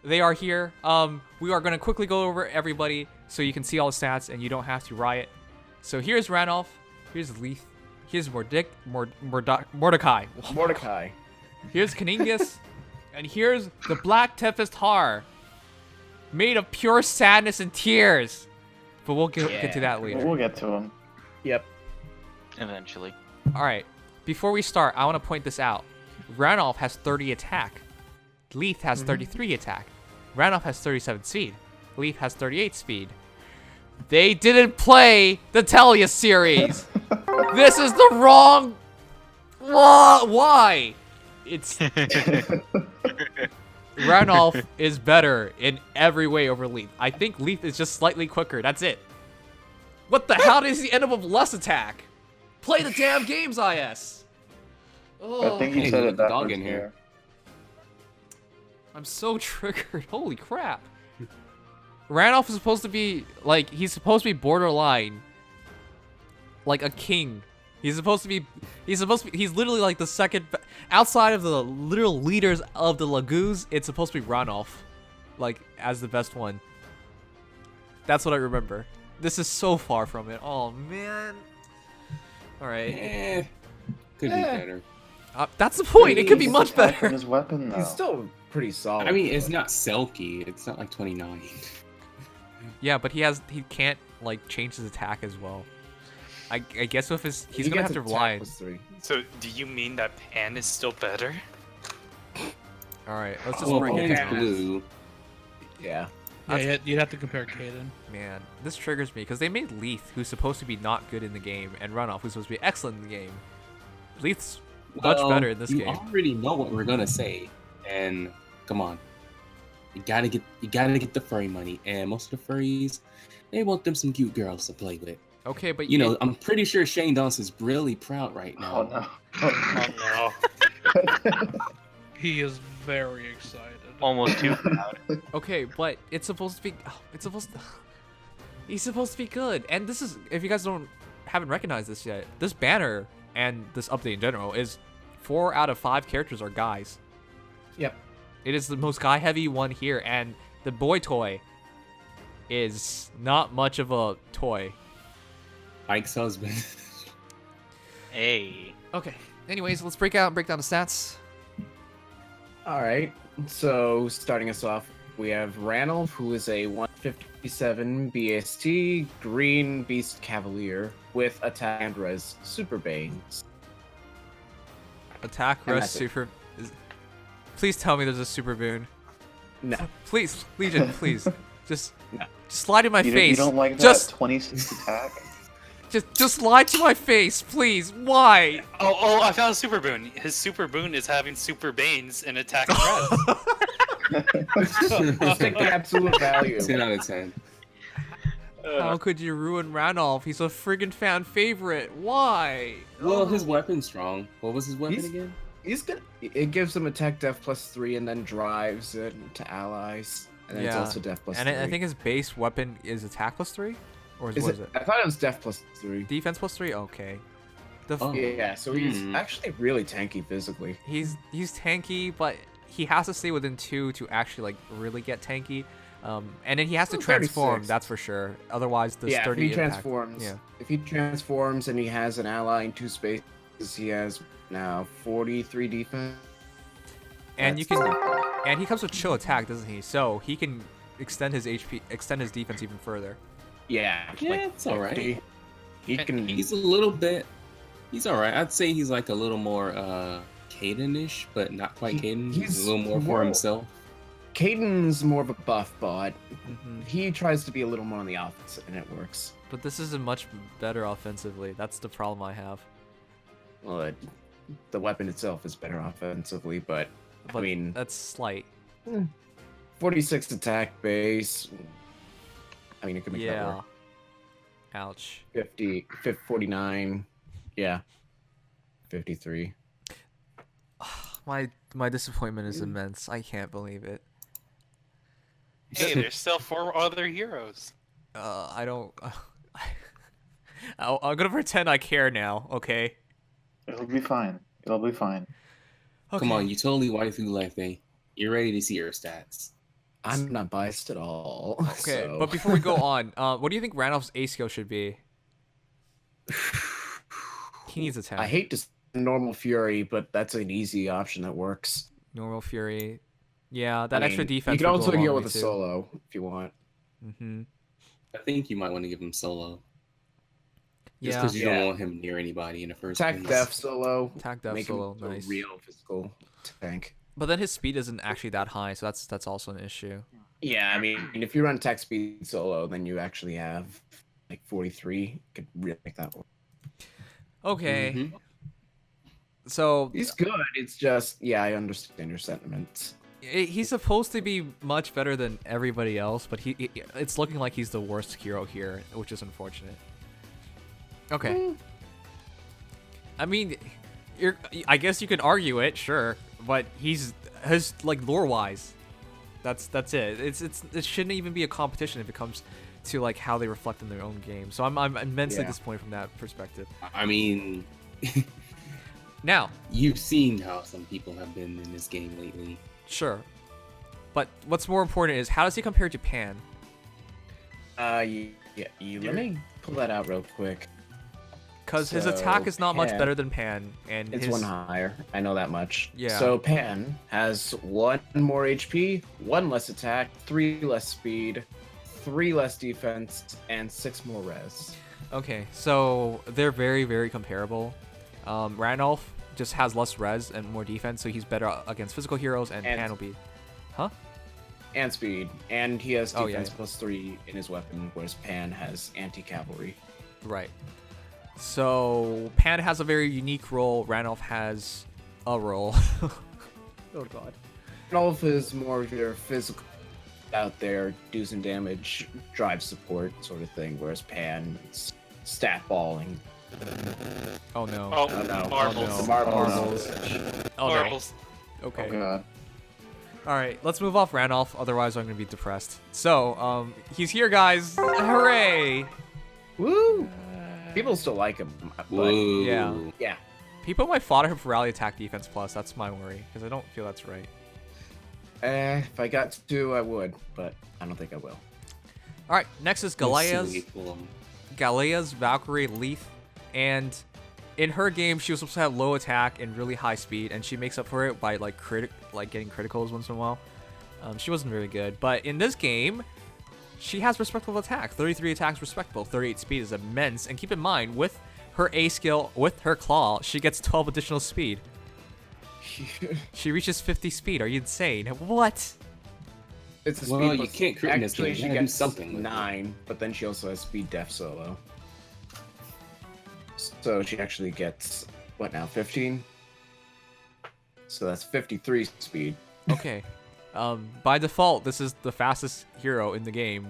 They are here. We are going to quickly go over everybody so you can see all the stats and you don't have to riot. So here's Randolph. Here's Lethe. Here's Mordecai. Mordecai. Here's Caineghis. And here's the Black Tempest Haar. Made of pure sadness and tears. But we'll get to that later. We'll get to him. Yep. Eventually. Alright. Before we start, I want to point this out. Ranulf has 30 attack. Lethe has 33 attack. Randolph has 37 speed. Lethe has 38 speed. They didn't play the Talia series. This is the wrong. Why? It's Ranulf is better in every way over Lethe. I think Lethe is just slightly quicker. That's it. What the hell does he end up with less attack? Play the damn games, IS. I think you said it dog backwards in here. I'm so triggered. Holy crap. Randolph is supposed to be, like, he's supposed to be borderline, like a king. He's literally like the second, outside of the literal leaders of the Laguz, it's supposed to be Ranulf, like, as the best one. That's what I remember. This is so far from it. Oh, man. Alright. Could be better. That's the point. It could be much Attack better. on his weapon, though. He's still pretty solid. I mean, it's not Selkie. It's not like 29. Yeah, but he can't, like, change his attack as well. I guess with his, he's gonna have to rely on. So, do you mean that Pan is still better? Alright, let's just Well, bring it Pan's down. blue. Yeah. Yeah, you'd have to compare Caden. Man, this triggers me because they made Lethe, who's supposed to be not good in the game, and Ranulf, who's supposed to be excellent in the game. Lethe's much better in this you game. already know what we're gonna say, and come on, you gotta get the furry money, and most of the furries, they want them some cute girls to play with. Okay, but You know, I'm pretty sure Shane Dawson's really proud right Oh now. no. Oh no. He is very excited. Almost too proud. okay, but it's supposed to be. He's supposed to be good, and this is, if you guys haven't recognized this yet, this banner and this update in general is 4 out of 5 characters are guys. Yep. It is the most guy-heavy one here, and the boy toy is not much of a toy. Ike's husband. Hey. Okay. Anyways, let's break down the stats. All right. So starting us off, we have Ranulf, who is a 157 BST Green Beast Cavalier with attack and res Super Banes. Attack, And rest, that's it. super. Please tell me there's a super boon. No. Please, Legion, please. Just No. slide in my You face. don't like that just 26 attack? just lie to my face, please. Why? Oh, I found a super boon. His super boon is having super banes and attack and res. Just take the absolute value. 10 out of 10. How could you ruin Ranulf? He's a friggin' fan favorite. Why? Well, his weapon's strong. What was his weapon He's- again? He's good. It gives him attack def +3 and then drives it to allies. And then it's Yeah. also def +3. And I think his base weapon is attack +3, or Is what is it? I thought it was def +3. Defense +3. Okay. Oh. Yeah, so he's Hmm. actually really tanky physically. He's tanky, but he has to stay within 2 to actually like really get tanky. And then he has to Well, transform. 36. That's for sure. Otherwise, the Yeah, if sturdy he impact. transforms. Yeah. If he transforms and he has an ally in 2 spaces, he has now 43 defense. And you That's- can, and he comes with chill attack, doesn't he? So he can extend his HP, extend his defense even further. Yeah, Yeah, it's alright. 50. He can. He's a little bit. He's alright. I'd say he's like a little more Caden-ish, but not quite Caden. He's he's a little more for more- himself. Caden's more of a buff bot. Mhm. He tries to be a little more on the offense, and it works. But this isn't much better offensively. That's the problem I have. Well, the weapon itself is better offensively, but But I mean, that's slight. 46 attack base. I mean, it could make that Yeah. work. Ouch. 49. Yeah. 53. My disappointment is immense. I can't believe it. Hey, there's still 4 other heroes. I don't. I'm gonna pretend I care now. Okay. It'll be fine. It'll be fine. Okay. Come on, you totally wiped through Lethe. You're ready to see your stats. I'm not biased at all. Okay, so. but before we go on, what do you think Randolph's A skill should be? He needs attack. I hate to say normal fury, but that's an easy option that works. Normal fury. Yeah, that I extra mean, defense. You can would also go a long go way with a too. solo if you want. Mm-hmm. I think you might want to give him solo. Just Yeah. because you Yeah. don't want him near anybody in the first Attack place. def solo. Attack def make solo, him a nice. real physical tank. But then his speed isn't actually that high, so that's also an issue. Yeah, I mean, if you run attack speed solo, then you actually have like 43. You could really make that work. Okay. Mhm. So He's good. It's just, yeah, I understand your sentiments. he's supposed to be much better than everybody else, but it's looking like he's the worst hero here, which is unfortunate. Okay. I mean, I guess you can argue it, sure, but his like lore wise, that's it. It shouldn't even be a competition if it comes to like how they reflect in their own game. So I'm immensely Yeah. disappointed from that perspective. I mean, Now, you've seen how some people have been in this game lately. sure, but what's more important is how does he compare to Pan? Let me pull that out real quick. Because his So, attack is not much Pan- better than Pan, and It's his one higher. I know that much. Yeah. So Pan has 1 more HP, 1 less attack, 3 less speed, 3 less defense, and 6 more res. Okay, so they're very, very comparable. Randolph just has less res and more defense, so he's better against physical heroes, and And- Pan will be... And speed. And he has Oh, defense yeah. plus 3 in his weapon, whereas Pan has anti-cavalry. Right. So, Pan has a very unique role, Randolph has a role. Oh god. Randolph is more of your physical out there, do some damage, drive support sort of thing, whereas Pan is stat balling. Oh no. Oh, Oh, no. marbles. The marbles. Oh no. Marbles. Okay. Oh god. Alright, let's move off Randolph, otherwise I'm gonna be depressed. So, he's here, guys! Hooray! Woo! People still like him, but Whoa. yeah. yeah. People might fodder him for rally attack defense plus, that's my worry, because I don't feel that's right. If I got to, I would, but I don't think I will. Alright, next is Gallia's Valkyrie Lethe, and in her game she was supposed to have low attack and really high speed, and she makes up for it by like getting criticals once in a while. She wasn't very good, but in this game she has respectable attack. 33 attacks respectable, 38 speed is immense, and keep in mind with her A skill, with her claw, she gets 12 additional speed. She reaches 50 speed. Are you insane? What? It's a Well, speed you plus- can't crit in this Actually, game. You she gotta do gets something with it. 9, but then she also has speed def solo. So she actually gets, what now, 15? So that's 53 speed. Okay. By default, this is the fastest hero in the game.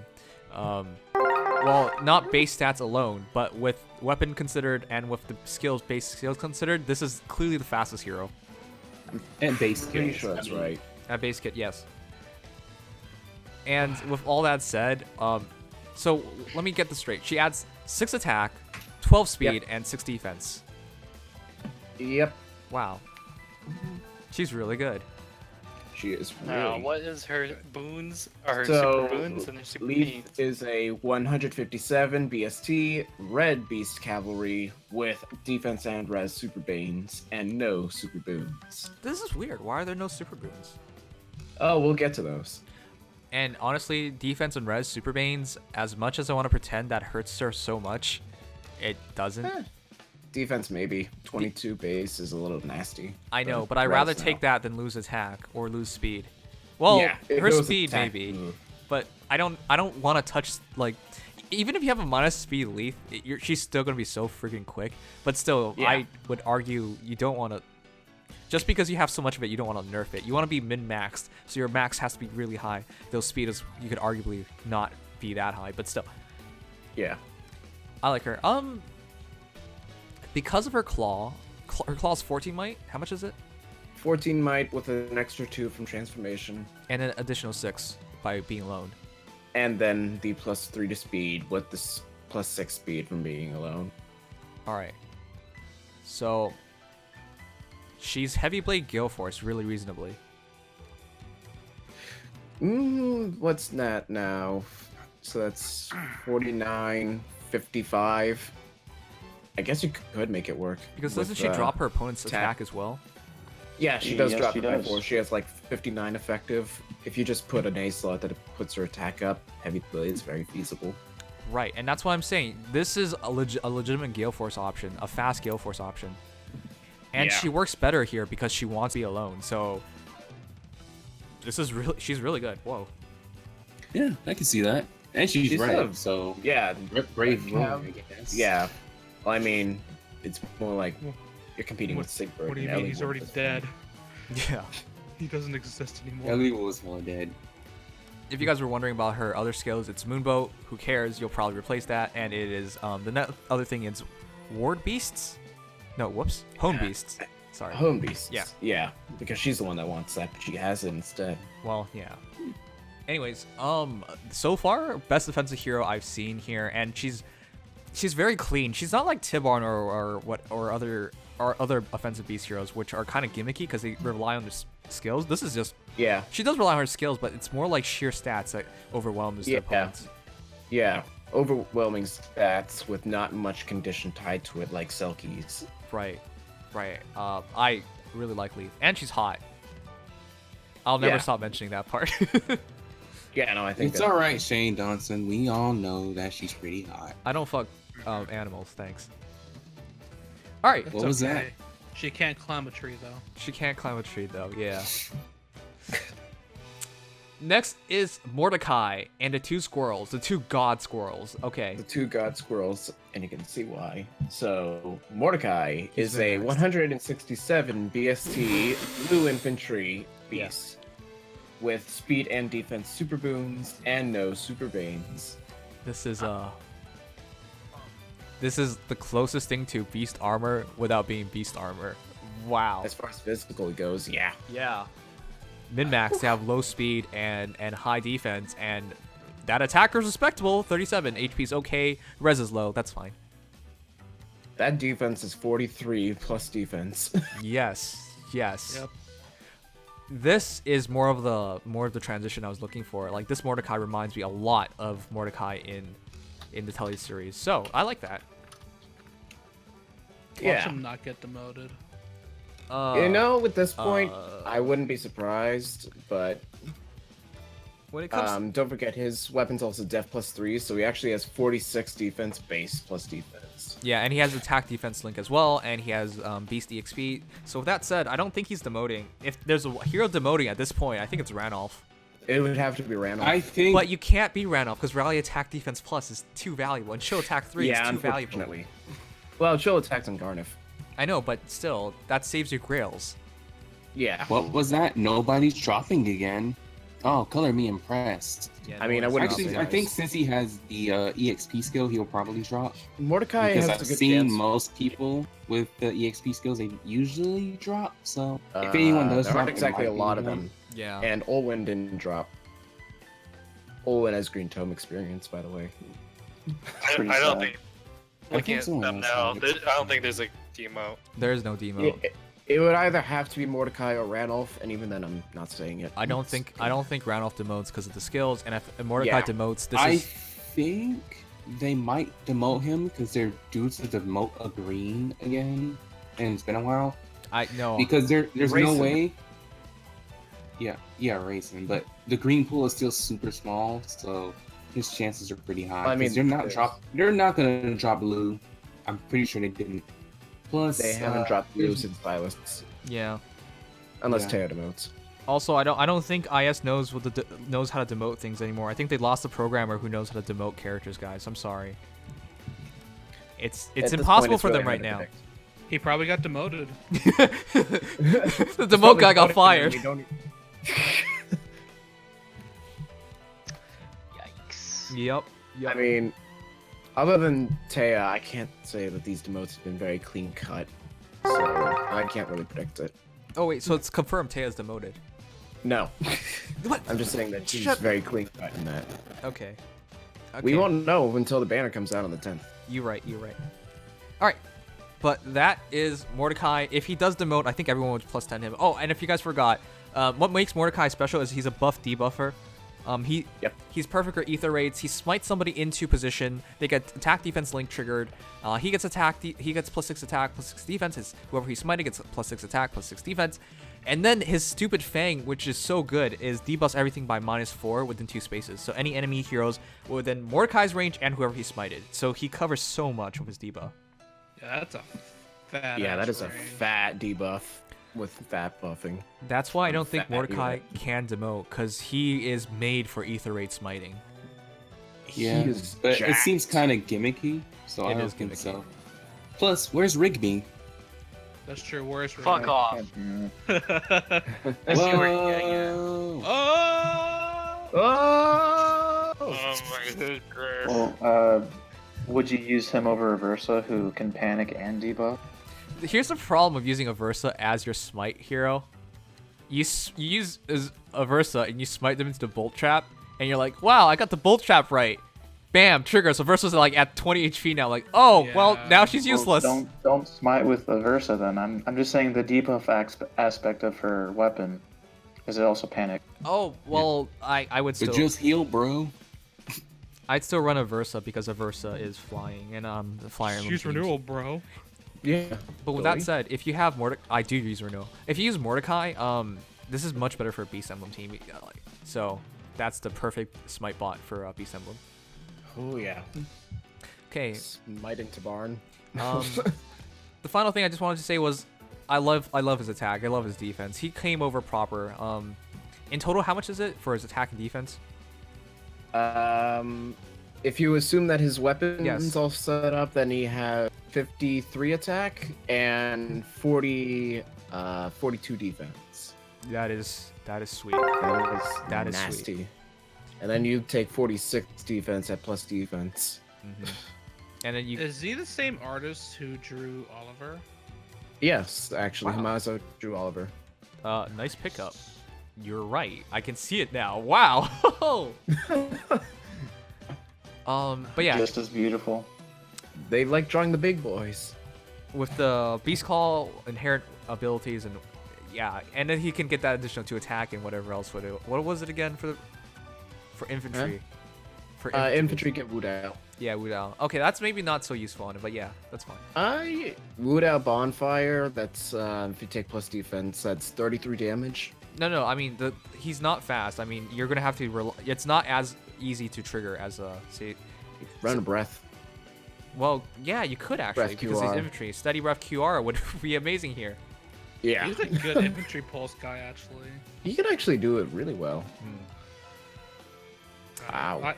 Well, not base stats alone, but with weapon considered and with the base skills considered, this is clearly the fastest hero. And base Pretty kills. sure that's I mean, right. At base kit, yes. And with all that said, so let me get this straight. She adds 6 attack, 12 speed, Yep. and 6 defense. Yep, Wow. She's really good. she is Now, really. what is her boons? Are her So, super boons and her super Leaf beans? is a 157 BST, red beast cavalry with defense and res super banes, and no super boons. This is weird. Why are there no super boons? Oh, we'll get to those. And honestly, defense and res super banes, as much as I want to pretend that hurts her so much, it doesn't. Defense maybe. 22 base is a little nasty. I know, but res I'd rather no. take that than lose attack or lose speed. Well, Yeah, it her goes speed attack maybe, move. but I don't want to touch like. Even if you have a minus speed Lethe, she's still gonna be so freaking quick. But still, Yeah. I would argue you don't want to. Just because you have so much of it, you don't want to nerf it. You want to be min-maxed, so your max has to be really high. Though speed is, you could arguably not be that high, but still, Yeah. I like her. Because of her claw, her claw's 14 might. How much is it? 14 might with an extra 2 from transformation. And an additional 6 by being alone. And then the plus 3 to speed with this plus 6 speed from being alone. All right. So she's Heavy Blade Gale Force really reasonably. What's that now? So that's 49, 55. I guess you could make it work. Because with, doesn't she drop her opponent's attack. attack as well? Yeah, she does Yes, drop she it by does. 4. She has like 59 effective. If you just put an A slot that puts her attack up, heavy blade is very feasible. Right, and that's why I'm saying this is a legitimate Gale Force option, a fast Gale Force option. And Yeah. she works better here because she wants to be alone. So this is really, she's really good. Whoa. Yeah, I can see that. And she's She's brave, a- so Yeah, brave Yeah. woman, I guess. yeah. Well, I mean, it's more like you're competing with Sigbert. What do you and mean? He's Eliwood already at this dead. point. Yeah. He doesn't exist anymore. Ellie was more dead. If you guys were wondering about her other skills, it's Moonboat. Who cares? You'll probably replace that. And it is other thing is Ward Beasts. No, whoops, Home Beasts. Sorry. Home Beasts. Yeah. Yeah, because she's the one that wants that, but she has it instead. Well, yeah. Anyways, so far best defensive hero I've seen here, and she's very clean. She's not like Tibarn or other offensive beast heroes, which are kind of gimmicky because they rely on their skills. This is just Yeah. she does rely on her skills, but it's more like sheer stats that overwhelms their Yeah. opponents. Yeah. Overwhelming stats with not much condition tied to it, like Selkies. Right. I really like Lethe, and she's hot. I'll never Yeah. stop mentioning that part. Yeah, no, I think It's that- alright, Shane Dawson. We all know that she's pretty hot. I don't fuck animals, thanks. All right. What was that? Okay. She can't climb a tree though. She can't climb a tree though, yeah. Next is Mordecai and the two squirrels, the two god squirrels. Okay. the two god squirrels, and you can see why. So Mordecai is been a next. 167 BST blue infantry beast with speed and defense super boons and no super banes. This is the closest thing to beast armor without being beast armor. Wow. As far as physical goes, yeah. Yeah. Min-max, they have low speed and high defense, and that attacker's respectable. 37 HP's okay. Res is low. That's fine. That defense is 43 plus defense. Yes. Yep. This is more of the transition I was looking for. Like this Mordecai reminds me a lot of Mordecai in the Telly series. So I like that. Watch Yeah. him not get demoted. You know, at this point, I wouldn't be surprised, but When it comes don't forget his weapon's also def +3, so he actually has 46 defense base plus defense. yeah, and he has attack defense link as well, and he has beast EXP. So with that said, I don't think he's demoting. If there's a hero demoting at this point, I think it's Ranulf. It would have to be Randolph. I think But you can't be Ranulf because Rally attack defense plus is too valuable, and Chill attack 3 yeah, is too valuable. unfortunately. Well, chill attacks on Garniff. I know, but still, that saves your grails. Yeah. what was that? Nobody's dropping again. Oh, color me impressed. Yeah, I mean, I one's wouldn't dropping. say Actually, I think nice. since he has the EXP skill, he'll probably drop. Mordecai Because has I've a good seen chance. most people with the EXP skills, they usually drop. So if anyone does there drop, aren't it exactly might a be lot of him. them. Yeah. And Olwen didn't drop. Olwen has Green Tome experience, by the way. I Pretty don't sad. think. I Looking think at someone them else now, had it. I don't think there's a demo. There is no demo. It would either have to be Mordecai or Ranulf, and even then, I'm not saying it. I don't think Ranulf demotes because of the skills, and if Mordecai Yeah. demotes, this I is think they might demote him because they're due to demote a green again, and it's been a while. I no. Because there's no Racing. way. Yeah, racing, but the green pool is still super small, so his chances are pretty high. I mean, 'cause they're not there's- They're not gonna drop blue. I'm pretty sure they didn't. Plus, They haven't dropped blue there's- since Silas, Yeah. unless Yeah. Teo demotes. Also, I don't think IS knows knows how to demote things anymore. I think they lost a programmer who knows how to demote characters, guys. I'm sorry. It's At this impossible point, it's for really them right hard to now. predict. He probably got demoted. The demote guy got fired. You don't- Yikes. Yep. I mean, other than Taya, I can't say that these demotes have been very clean cut, so I can't really predict it. Oh wait, so it's confirmed Taya's demoted. No, What? I'm just saying that she's Shut- very clean cut in that. Okay. We Okay. won't know until the banner comes out on the 10th. You're right. All right. But that is Mordecai. If he does demote, I think everyone would +10 him. Oh, and if you guys forgot, what makes Mordecai special is he's a buff debuffer. He's perfect for Aether Raids. He smites somebody into position. They get attack defense link triggered. He gets attack. He gets +6 attack, +6 defense. Whoever he's smiting gets +6 attack, +6 defense. And then his stupid Fang, which is so good, is debuffs everything by -4 within 2 spaces. So any enemy heroes within Mordecai's range and whoever he smited. So he covers so much of his debuff. Yeah, that's a fat. Yeah, that ass is a range. fat debuff with fat buffing. That's why I don't think Fat Mordecai unit. can demote, because he is made for Aether Raid smiting. Yeah, He is but it jacked. seems kind of gimmicky, so I It don't is think gimmicky. so. Plus, where's Rigby? That's true. Where's Fuck off. Yeah. Whoa! Oh! Oh! Oh my goodness. Well, would you use him over Aversa, who can panic and debuff? Here's the problem of using Aversa as your smite hero. You use Aversa and you smite them into the bolt trap, and you're like, wow, I got the bolt trap right. Bam, trigger. So Aversa's like at 20 HP now. Like, oh, well, Yeah. now she's Well, useless. don't smite with Aversa then. I'm just saying the debuff aspect of her weapon is it also panic. Oh, well, I would But still, just heal, bro. I'd still run Aversa because Aversa is flying, and the flyer. emblem Use teams. renewal, bro. Yeah. But with that said, if you have Mordecai, I do use renewal. If you use Mordecai, this is much better for a Beast Emblem team. So that's the perfect smite bot for a Beast Emblem. Oh yeah. Okay, Smite into barn. the final thing I just wanted to say was, I love his attack. I love his defense. He came over proper. In total, how much is it for his attack and defense? If you assume that his weapon's Yes. all set up, then he has 53 attack and 42 defense. That is sweet. That is sweet. nasty. And then you take 46 defense at plus defense. And then you Is he the same artist who drew Oliver? Yes, actually, Wow. Hamazo drew Oliver. nice pickup. You're right. I can see it now. Wow. But yeah, Just as beautiful. They like drawing the big boys. with the Beast Call inherent abilities and yeah, and then he can get that additional 2 attack and whatever else would it. What was it again for infantry? For Infantry get wooed out. Yeah, Wu Dao. Okay, that's maybe not so useful on it, but yeah, that's fine. Wooed out bonfire. That's if you take plus defense, that's 33 damage. No, I mean he's not fast. I mean you're gonna have to. It's not as easy to trigger as say. Run a breath. Well, yeah, you could actually Breath because he's QR. infantry. Steady breath QR would be amazing here. Yeah, He's a good infantry pulse guy, actually. he can actually do it really well. Wow. Oh man.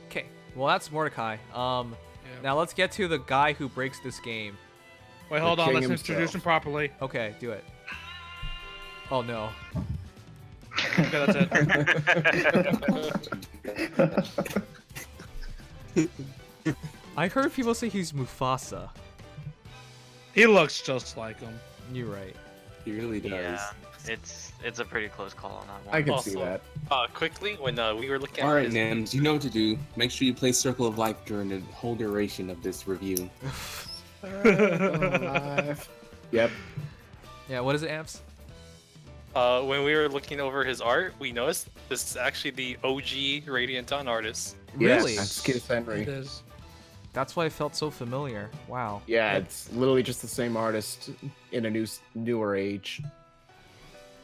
Okay, well that's Mordecai. Yeah. Now let's get to the guy who breaks this game. Wait, hold the on. king Let's himself. introduce him properly. Okay, do it. Oh no. Okay, that's it. I heard people say he's Mufasa. He looks just like him. You're right. He really does. Yeah, it's a pretty close call on that one. I can Also- see that. Quickly, when we were looking All at right, his, Nams, you know what to do. Make sure you play Circle of Life during the whole duration of this review. Yep. Yeah, what is it, Amps? when we were looking over his art, we noticed this is actually the OG Radiant Dawn artist. Really? That's Kid It Henry. is. That's why it felt so familiar. Wow. Yeah, it's literally just the same artist in a newer age.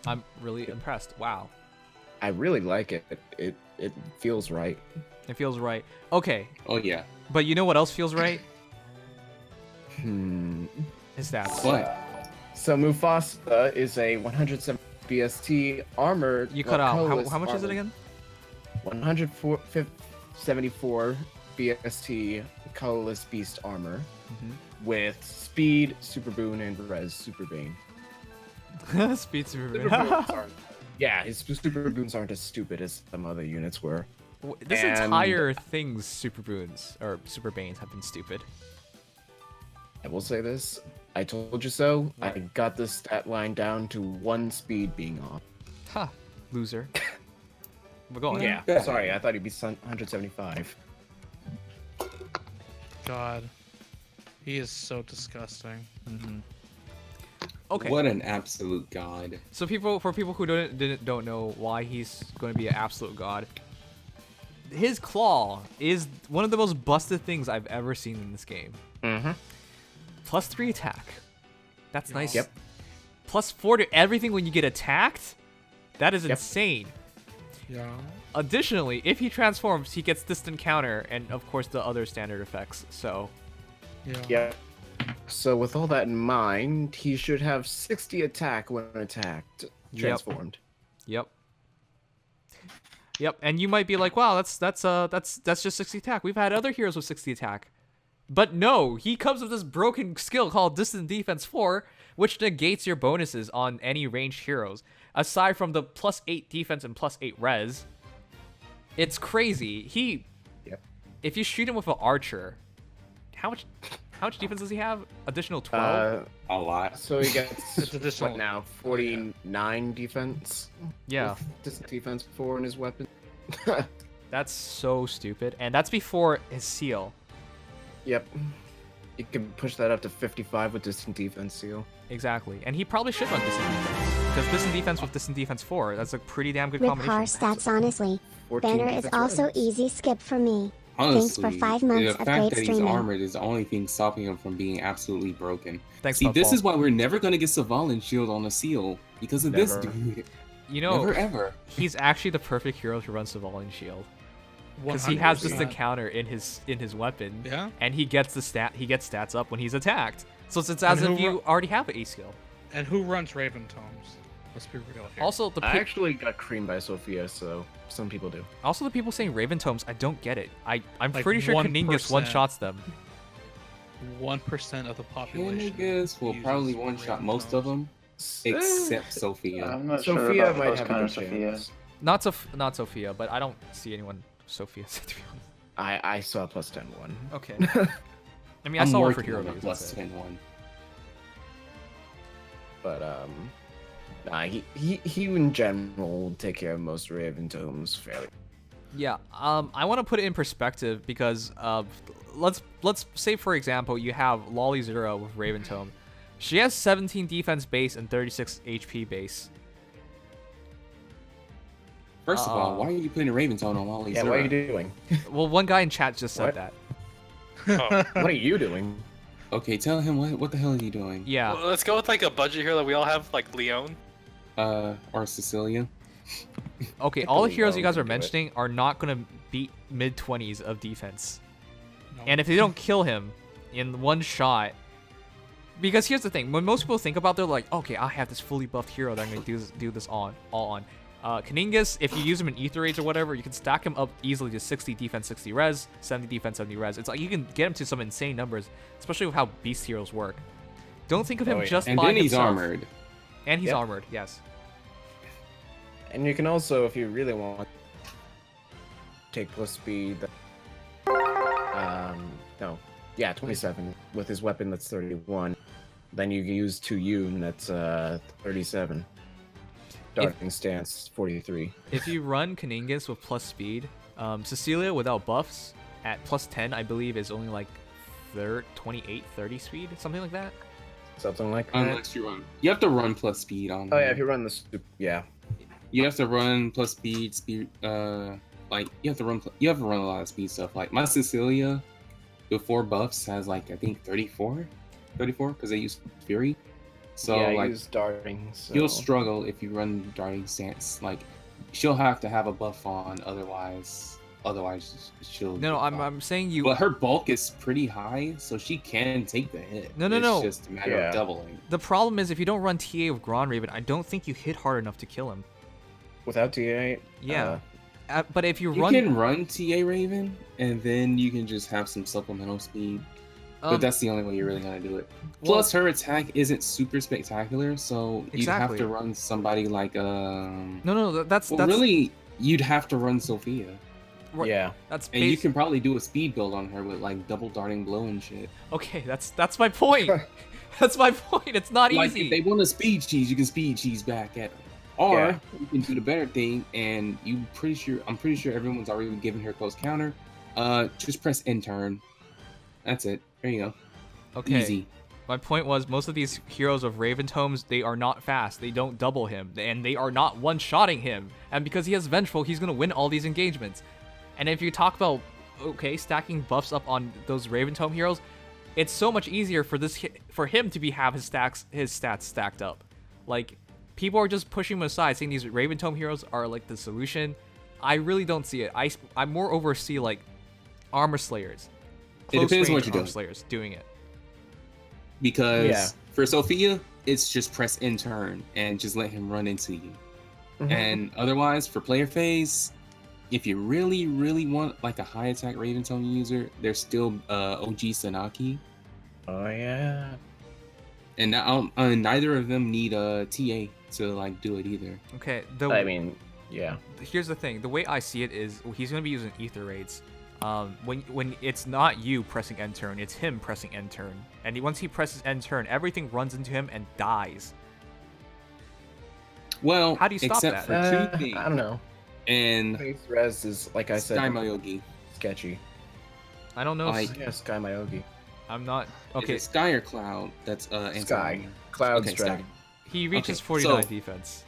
I'm really impressed. Wow. I really like it. It feels right. It feels right. Okay, Oh yeah. but you know what else feels right? His stats. What? So Mufasa is a 170 BST armor. You cut out. colorless How much is it armor. again? 174 BST colorless beast armor Mm-hmm. with speed, super boon, and res super bane. Speed super Super boons aren't- yeah, his super boons aren't as stupid as some other units were. This And- entire thing's super boons or super banes have been stupid. I will say this. I told you so. I got this stat line down to 1 speed being off. Ha, loser. We're going. Yeah, bad. sorry. I thought he'd be 175. God. He is so disgusting. Okay. What an absolute god. So for people who don't know why he's going to be an absolute god, his claw is one of the most busted things I've ever seen in this game. Mm-hmm. +3 attack. That's nice. Yep. +4 to everything when you get attacked. That is insane. Yeah. Additionally, if he transforms, he gets distant counter and of course the other standard effects. So Yeah. Yep. So with all that in mind, he should have 60 attack when attacked, transformed. Yep. And you might be like, wow, that's just 60 attack. We've had other heroes with 60 attack. But no, he comes with this broken skill called Distant Defense 4, which negates your bonuses on any ranged heroes. Aside from the +8 defense and +8 res. It's crazy. If you shoot him with an archer, how much defense does he have? Additional 12? A lot. So he gets It's additional. what now? 49 defense. Yeah. With distant defense 4 in his weapon. That's so stupid. And that's before his seal. Yep. You can push that up to 55 with distant defense seal. Exactly. And he probably should run Distant Defense. Because Distant Defense with Distant Defense 4, that's a pretty damn good With combination. Haar stats, honestly. 14 Banner is defense also res. easy skip for me. Honestly, Thanks for 5 months the of fact great that he's streaming. armored is the only thing stopping him from being absolutely broken. Thanks, See, this Puffball. is why we're never going to get Savalin shield on a seal. Because of this Never. dude. You know, Never ever. he's actually the perfect hero to run Savalian Shield. Because he has distant counter in his weapon. Yeah. And he gets stats up when he's attacked. So it's And as who if you already have an A skill. And who runs Raven Tomes? Let's be real here. Also the I pe- actually got creamed by Sophia, so some people do. also the people saying Raven Tomes, I don't get it. I'm Like pretty sure Caineghis 1%. one-shots them. 1% of the population. Caineghis will uses probably one-shot Raven most of Tomes. them, except Sophia. I'm not sure Sophia about might close have counter a good Sophia. chance. Not Sophia, but I don't see anyone Sophia to be honest. I saw a +10 one. Okay. I mean, I I'm saw one for working hero on a views, plus that's it. 10 one. But nah, he in general will take care of most Raven Tomes fairly. Yeah, I want to put it in perspective because let's say for example you have Lolly Zero with Raven Tome. She has 17 defense base and 36 HP base. First of all, why are you putting a Raven Tone on Wally Yeah, Zero? what are you doing? Well, one guy in chat just said What? that. Oh. What are you doing? Okay, tell him what the hell are you doing? Yeah. Well, let's go with like a budget hero that we all have, like Leon. Or Cecilia. Okay, I all the believe heroes you I'll guys are do it. mentioning are not gonna beat mid-20s of defense. No. And if they don't kill him in one shot, because here's the thing: when most people think about, they're like, okay, I have this fully buffed hero that I'm gonna do this all on. Caineghis, if you use him in Aether Raids or whatever, you can stack him up easily to 60 defense, 60 res, 70 defense, 70 res. It's like you can get him to some insane numbers, especially with how beast heroes work. Don't think of him Oh, yeah. just And by then he's himself. armored. And he's Yep. armored, yes. And you can also, if you really want, take plus speed. No, yeah, 27 with his weapon. That's 31. Then you use 2 Yoon. That's 37. Darting stance 43. If you run Caineghis with plus speed, Cecilia without buffs at plus 10, I believe, is only like 28, 30 speed, something like that. Something like that. Unless you run. You have to run plus speed on Oh yeah, him. if you run the super, yeah. You have to run plus speed, like you have to run a lot of speed stuff. Like my Cecilia, before buffs has like I think 34, because they use Fury. So yeah, like use darting. So. you'll struggle if you run darting stance. Like she'll have to have a buff on, otherwise she'll. No, get I'm buffed. saying you. But her bulk is pretty high, so she can take the hit. No, it's no. just a matter Yeah. of doubling. The problem is if you don't run TA with Grand Raven, I don't think you hit hard enough to kill him. Without TA. Yeah. But if you, You run, can run TA Raven, and then you can just have some supplemental speed. But that's the only way you're really gonna do it. well- Plus, her attack isn't super spectacular, so you'd have Exactly. to run somebody like no, that's Well, really, you'd have to run Sophia, right, Yeah. that's and you base- can probably do a speed build on her with like double darting blow and shit. Okay, that's my point. That's my point. It's not Like easy. if they want to speed cheese, you can speed cheese back at them. Or Yeah. you can do the better thing, and I'm pretty sure everyone's already given her close counter. Just press end turn. That's it. There you go. Okay. Easy. My point was, most of these heroes of Raven Tomes, they are not fast. They don't double him, and they are not one-shotting him. And because he has Vengeful, he's gonna win all these engagements. And if you talk about, okay, stacking buffs up on those Raven Tome heroes, it's so much easier for him to have his stats stacked up. Like, people are just pushing him aside, saying these Raven Tome heroes are like the solution. I really don't see it. I more oversee like armor slayers. It depends what you're armor doing. Slayers doing it. Because for Sophia, it's just press in turn and just let him run into you. And otherwise, for player phase, if you really, really want like a high attack Raven Tone user, there's still OG Sanaki. Oh yeah. And neither of them need a TA to like do it either. Okay, I mean, yeah. here's the thing. The way I see it is he's gonna be using Aether Raids. When it's not you pressing end turn, it's him pressing end turn. And once he presses end turn, everything runs into him and dies. Well, How do you stop except that? for two things. I don't know. And Face Res is, like I said, Sky Mayogi. sketchy. I don't know. Like- Yeah, Sky Mayogi. I'm not Okay. okay. Is it Sky or Cloud? That's Sky. Cloud's Okay, dragon. He reaches Okay, 49 so- defense.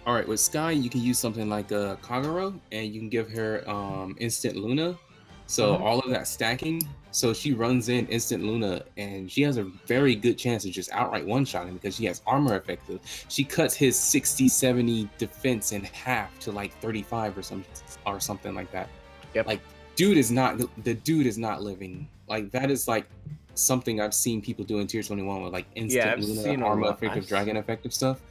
All right, with Sky, you can use something like Kagero, and you can give her instant Luna. So all of that stacking. So she runs in instant Luna, and she has a very good chance of just outright one-shot him because she has armor effective. She cuts his 60, 70 defense in half to like 35 or something like that. Yep. Like, the dude is not living. Like, that is like something I've seen people do in tier 21 with like instant I've seen Luna, a armor lot. effective, dragon effective stuff.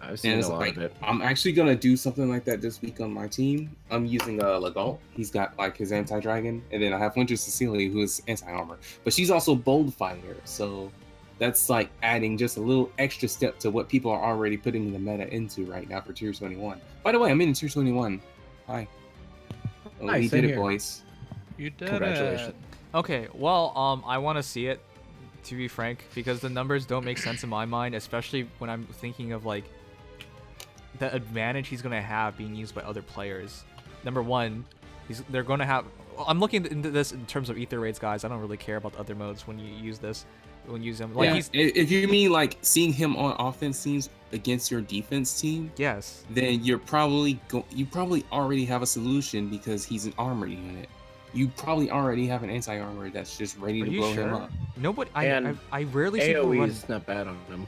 I've And seen it's a lot like, of it. I'm actually gonna do something like that this week on my team. I'm using Laguz. He's got like his anti-dragon, and then I have Winter Cecilia, who is anti-armor, but she's also bold fighter. So that's like adding just a little extra step to what people are already putting the meta into right now for tier 21. By the way, I'm in tier 21. Hi. Oh, Nice, we same did it, here. boys. You did Congratulations. Okay, well, I want to see it, to be frank, because the numbers don't make sense in my mind, especially when I'm thinking of like the advantage he's gonna have being used by other players. Number one, they're gonna have. I'm looking into this in terms of Aether Raids, guys. I don't really care about the other modes when you use this. When you use them, like Yeah, he's if you mean like seeing him on offense teams against your defense team, yes. then you probably already have a solution because he's an armor unit. You probably already have an anti-armor that's just ready Are to you blow him sure? up. Nobody. And I rarely see people AoE run. is not bad on them.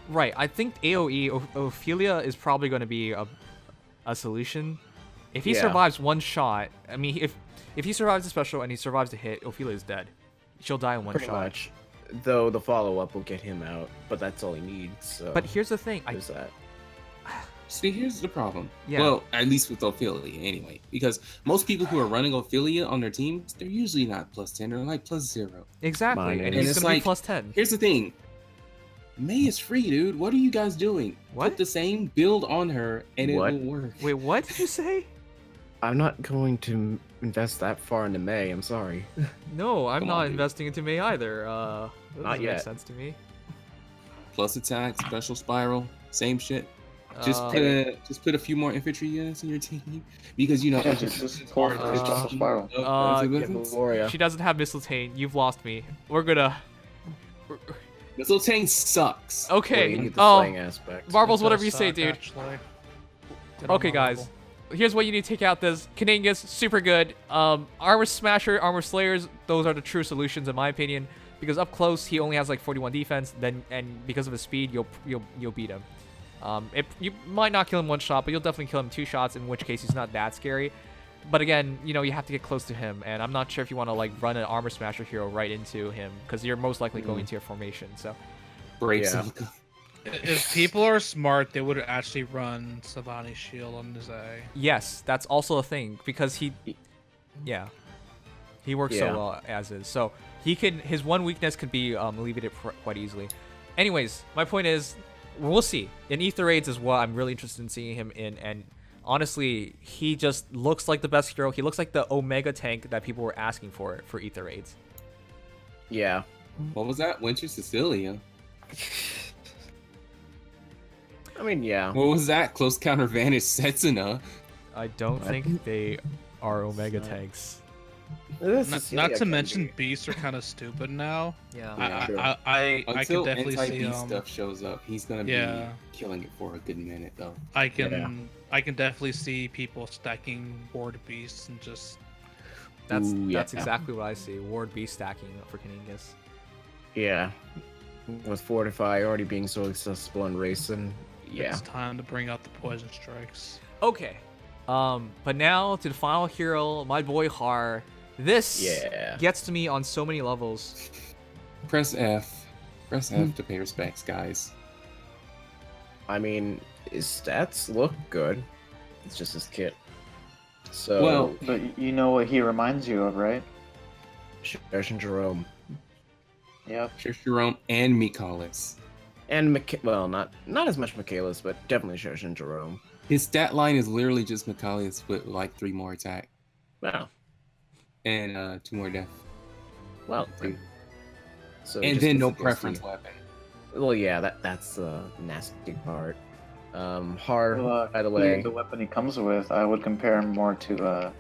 Right, I think AoE Ophelia is probably going to be a solution. If he Yeah. survives one shot, I mean, if he survives the special and he survives the hit, Ophelia is dead. She'll die in one Pretty shot. much. Though the follow-up will get him out, but that's all he needs. So But here's the thing, there's that. See, here's the problem. Yeah. Well, at least with Ophelia, anyway. Because most people who are running Ophelia on their team, they're usually not +10, they're like +0. exactly, Mine and is. he's it's going to be like- +10. Here's the thing. May is free, dude. What are you guys doing? What? Put the same build on her, and What? it will work. Wait, what did you say? I'm not going to invest that far into May. I'm sorry. No, I'm Come not on, dude. investing into May either. That Not doesn't make yet. sense to me. Plus attack, special spiral, same shit. Just put a few more infantry units in your team because you know Yeah, just pull for a special spiral. Gloria. she doesn't have Mistletoe. You've lost me. We're gonna. Mistletoe sucks. Well, Okay. you need the Oh, slaying aspect. Marbles, It whatever does you say, suck, dude. actually. Did Okay, on guys. Marvel. Here's what you need to take out this. Caineghis, super good. Armor Smasher, Armor Slayers, those are the true solutions in my opinion. Because up close, he only has like 41 defense. And because of his speed, you'll beat him. You might not kill him one shot, but you'll definitely kill him 2 shots. In which case, he's not that scary. But again, you know, you have to get close to him, and I'm not sure if you want to like run an Armor Smasher hero right into him because you're most likely going to your formation. So Breaks. Yeah. If people are smart, they would actually run Savani's shield on his A. yes, that's also a thing because he works so Yeah. well as is. So his one weakness could be alleviated quite easily. Anyways, my point is, we'll see. In Aether Raids is what I'm really interested in seeing him in, and honestly, he just looks like the best hero. He looks like the Omega tank that people were asking for Aether Raids. Yeah. What was that? Winter Cecilia. I mean, yeah. What was that? Close counter Vanish Setsuna. I don't What? think they are Omega tanks. Not to mention beasts are kind of stupid now. Yeah. I can Until definitely see anti-beast stuff shows up, he's gonna Yeah. be killing it for a good minute though. I can definitely see people stacking ward beasts and just That's Ooh, yeah. exactly what I see. Ward B stacking for Caineghis. Yeah. With Fortify already being so accessible in racing, yeah. it's time to bring out the poison strikes. Okay. But now to the final hero, my boy Haar. This Yeah. gets to me on so many levels. Press F. Press F to pay respects, guys. I mean, his stats look good. It's just his kit. So, Well, But you know what he reminds you of, right? Shersh and Jerome. Yep. Jerome and Mikalis. And, not as much Michaelis, but definitely Shersh and Jerome. His stat line is literally just Mikalis with like 3 more attack Wow. and 2 more death. Well, so And just then no against preference the- weapon. Well, yeah, that's the nasty part. Haar, Well, by the way. the weapon he comes with, I would compare him more to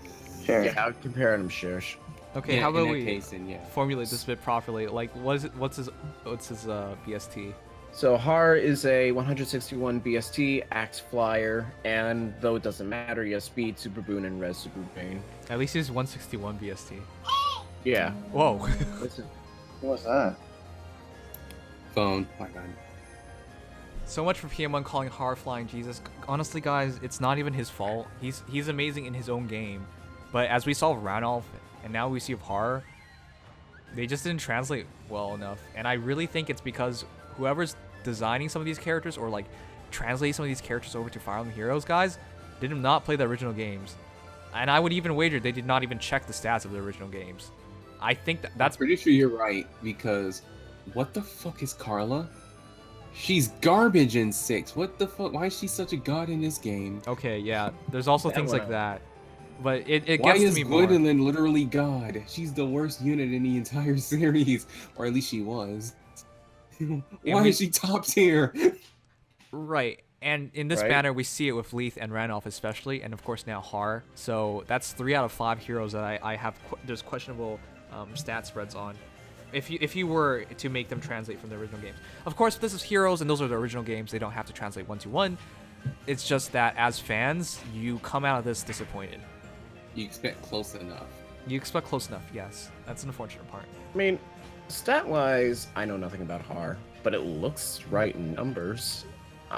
Sherry. Yeah, I would compare him to Shersh. Okay, Yeah, how in about that we case, then, yeah. formulate this bit properly? Like, what's his BST? So Haar is a 161 BST, Axe Flyer, and though it doesn't matter, he has Speed, Super Boon, and Res Super Bane. At least he's 161 BST. Yeah. Whoa. What was that? Phone. Oh my god. So much for PM1 calling Haar flying Jesus. Honestly, guys, it's not even his fault. He's amazing in his own game, but as we saw with Ranulf, and now we see with Haar, they just didn't translate well enough. And I really think it's because whoever's designing some of these characters or like translating some of these characters over to Fire Emblem Heroes, guys, did not play the original games. And I would even wager they did not even check the stats of the original games. I think that's Pretty sure you're right, because what the fuck is Carla? She's garbage in 6. What the fuck? Why is she such a god in this game? okay. Yeah, there's also That things one like up. that, but it Why gets to is me more. Gwendolyn literally god? She's the worst unit in the entire series, or at least she was. Why we- is she top tier? Right. And in this Right. banner, we see it with Lethe and Randolph especially, and of course now Haar. So that's 3 out of 5 heroes that I have. There's questionable stat spreads on. If you were to make them translate from the original games, of course this is heroes and those are the original games. They don't have to translate 1-to-1. It's just that as fans, you come out of this disappointed. You expect close enough. You expect close enough. Yes, that's an unfortunate part. I mean, stat-wise, I know nothing about Haar, but it looks right in numbers.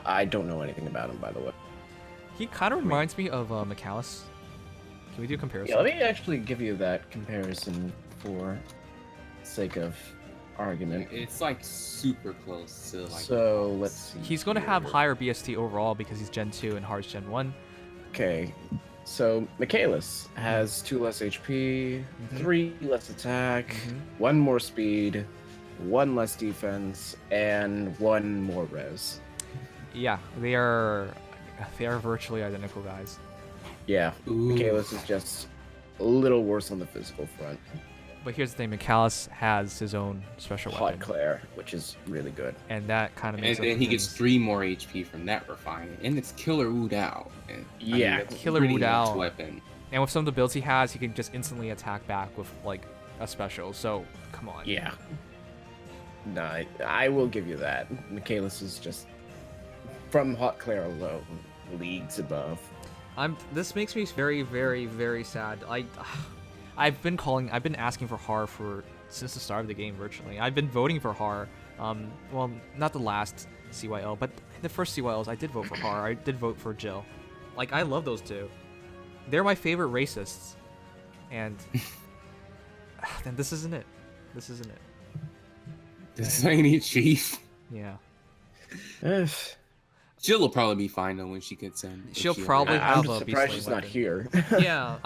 I don't know anything about him, by the way. He kind of reminds me of Michaelis. Can we do a comparison? Yeah, let me actually give you that comparison for sake of argument. It's like super close to like. So let's see. He's going to have here. higher BST overall because he's Gen 2 and Haar's Gen 1. Okay, so Michaelis has 2 less HP, 3 less attack, 1 more speed, 1 less defense, and 1 more res. Yeah, they are virtually identical, guys. Yeah, Ooh. Michaelis is just a little worse on the physical front. But here's the thing, Michaelis has his own special Hot weapon, Claire, which is really good. and that kind of And makes up then for he gets things. 3 more HP from that refinement, and it's Killer Wood out. And, Yeah, that's a Killer pretty Wood huge out. weapon. And with some of the builds he has, he can just instantly attack back with like a special. So come on. Yeah. No, I will give you that. Michaelis is just, from Hot Claire alone, leagues above. This makes me very, very, very sad. I've been asking for Haar since the start of the game virtually. I've been voting for Haar. Well, not the last CYL, but the first CYLs I did vote for Haar. I did vote for Jill. Like I love those two. They're my favorite racists. And then this isn't it. This isn't it. This ain't it, Chief. Yeah. Jill will probably be fine though when she gets in. if She'll she probably ever- have I'm a just Beast surprised Lane she's not weapon. here. Yeah,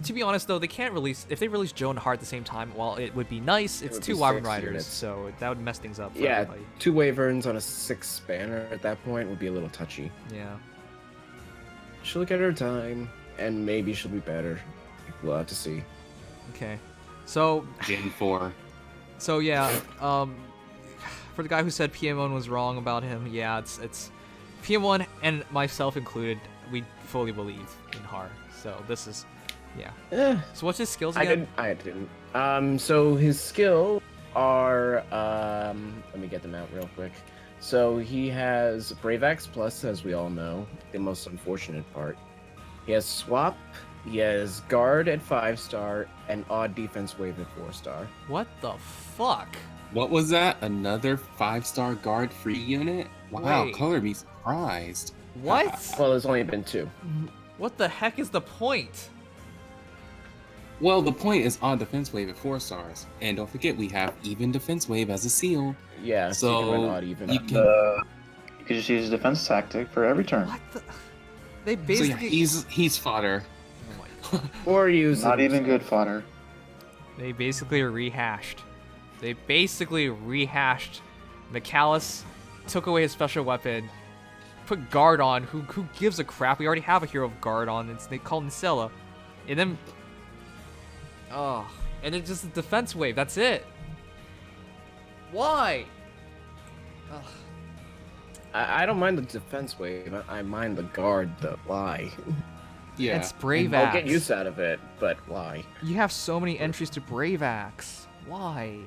to be honest though, they can't release if they release Joe and Haar at the same time. While it would be nice, it's would 2 be Wyvern 6 Riders, units. so that would mess things up for Yeah, everybody. 2 Wyverns on a 6 banner at that point would be a little touchy. Yeah. She'll get her time, and maybe she'll be better. We'll have to see. Okay. So Gen 4. yeah, for the guy who said PM1 was wrong about him, yeah, it's PM1 and myself included, we fully believe in Haar. So this is Yeah. Eh, So what's his skills I again? didn't. So his skill are let me get them out real quick. So he has Brave Axe Plus, as we all know, the most unfortunate part. He has Swap, he has Guard at 5-star, and Odd Defense Wave at 4-star. What the fuck? What was that? Another 5-star guard free unit? Wow, Wait. color me surprised. What? Well, there's only been 2. What the heck is the point? Well, the point is odd defense wave at 4 stars, and don't forget we have even defense wave as a seal. Yeah, so you can run So Odd even. you can, You could just use a defense tactic for every turn. What the? They so basically. yeah, he's fodder. Oh my God. Or use Not even good fodder. They basically rehashed. They basically rehashed. Michaelis took away his special weapon, put guard on. Who gives a crap? We already have a hero of guard on. It's they called Nicella, and then and then just a defense wave. That's it. Why? Ugh. I don't mind the defense wave. I mind the guard, though. Why? Yeah. It's Brave I'll Axe. get use out of it, but why? You have so many entries to Brave Axe. Why?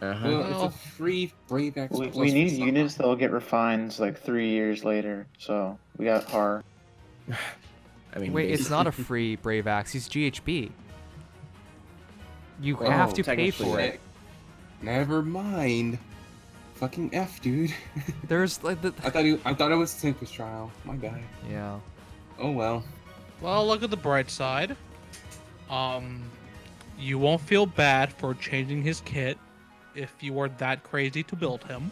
Uh-huh. Well, Well, it's a free Brave Axe. We plus need for units that'll get refined like 3 years later. So we got Haar. I mean, Wait, it's not a basically- free Brave Axe. He's GHB. You Well, have to pay technically, for right. it. Never mind. Fucking F, dude. There's like the. I thought it was Tempest Trial. My bad. Yeah. Oh well. Well, look at the bright side. You won't feel bad for changing his kit if you were that crazy to build him.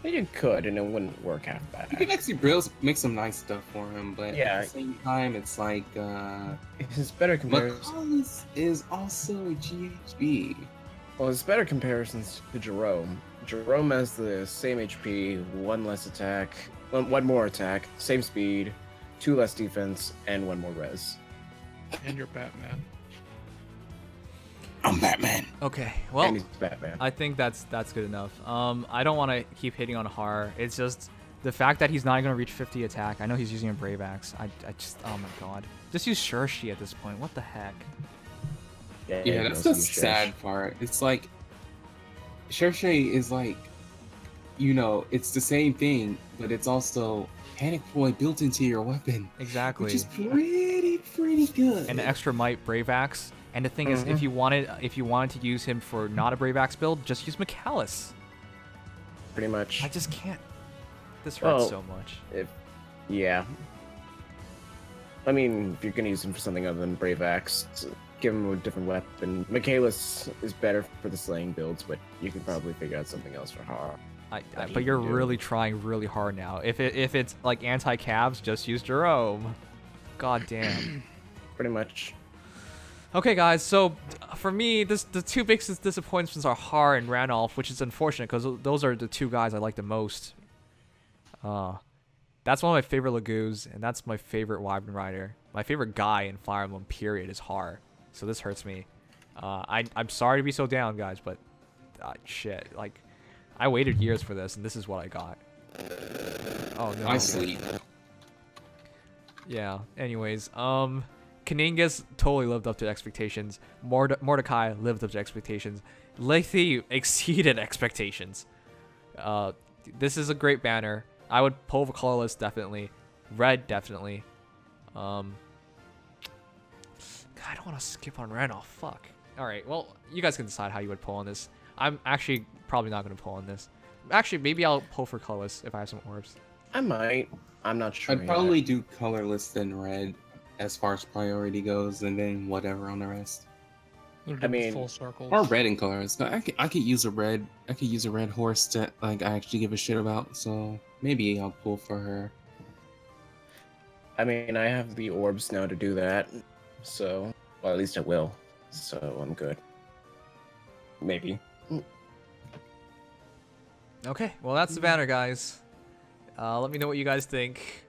You could, and it wouldn't work half You could bad. actually make some nice stuff for him, but Yeah. at the same time, it's like His better comparison. McCollum is also a GHB. Well, his better comparisons to Jerome. Jerome has the same HP, 1 less attack, one more attack, same speed, 2 less defense, and 1 more res. And you're Batman. I'm Batman. Okay. And Well, he's Batman. I think that's good enough. I don't want to keep hitting on Haar. It's just the fact that he's not going to reach 50 attack. I know he's using a Brave Axe. I just, oh my god. Just use Shershi at this point. What the heck? Yeah, that's the sad part. It's like Shershi is like, you know, it's the same thing, but it's also Panic Boy built into your weapon, Exactly. which is pretty good. And the extra might Brave Axe. And the thing is, if you wanted to use him for not a Brave Axe build, just use Michaelis. Pretty much. I just can't. This hurts Well, so much. Yeah. I mean, if you're gonna use him for something other than Brave Axe, give him a different weapon. Michaelis is better for the slaying builds, but you can probably figure out something else for Haar. that he But you're can do. really trying really hard now. If it's like anti-Cavs, just use Jerome. God damn. Pretty much. Okay, guys. So for me, the two biggest disappointments are Haar and Ranulf, which is unfortunate because those are the 2 guys I like the most. That's one of my favorite Laguz, and that's my favorite Wyvern Rider. My favorite guy in Fire Emblem, period, is Haar. So this hurts me. I'm sorry to be so down, guys, but shit, like I waited years for this, and this is what I got. Oh no. I sleep. Yeah. Anyways, Caineghis totally lived up to expectations. Mordecai lived up to expectations. Lethe exceeded expectations. This is a great banner. I would pull for colorless definitely. Red definitely. God, I don't want to skip on Randolph. Fuck. All right. Well, you guys can decide how you would pull on this. I'm actually probably not going to pull on this. Actually, maybe I'll pull for colorless if I have some orbs. I might. I'm not sure. I'd probably do colorless then red as far as priority goes, and then whatever on the rest. They're I mean- full circles. Or red and colors. I could use a red. I could use a red horse that like I actually give a shit about. So maybe I'll pull for her. I mean, I have the orbs now to do that, so well, at least I will. So I'm good. Maybe. Okay. Well, that's the banner, guys. Let me know what you guys think.